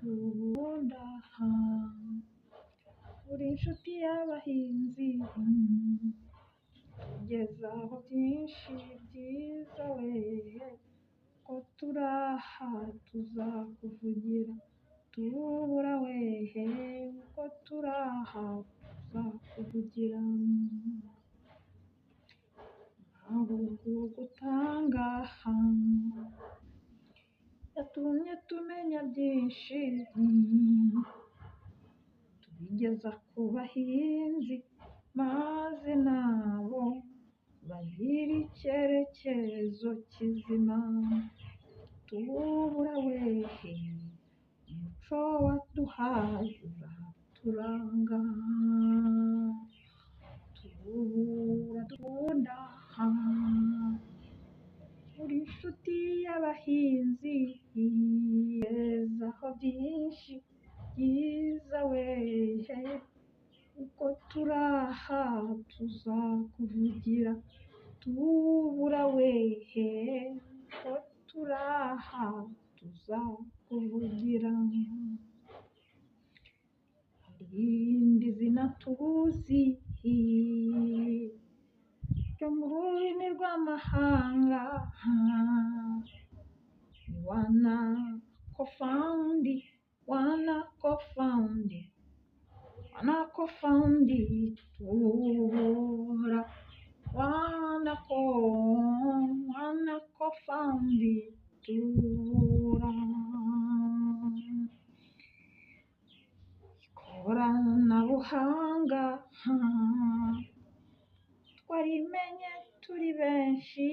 tunda uri inshuti y'abahinzi tugezaho byinshi byiza we ko turaha tuzakuvugira tubura wehe ko turaha tuzakuvugira ahubwo gutanga yatumye tumenya byinshi tubigeza ku bahinzi maze nabo bagira icyerekezo kizima tubura wehe umuco waduhaye uraturanga tubura dukunda uri inshuti y'abahinzi tugezaho byinshi byiza wehe uko turaha tuzakuvugira tubura wehe ko turaha tuzakuvugira irindi zina tuzi ryo mu rurimi rw'amahanga wanakofaundi tubura wanakofaundi tubura ikoranabuhanga twarimenye turi benshi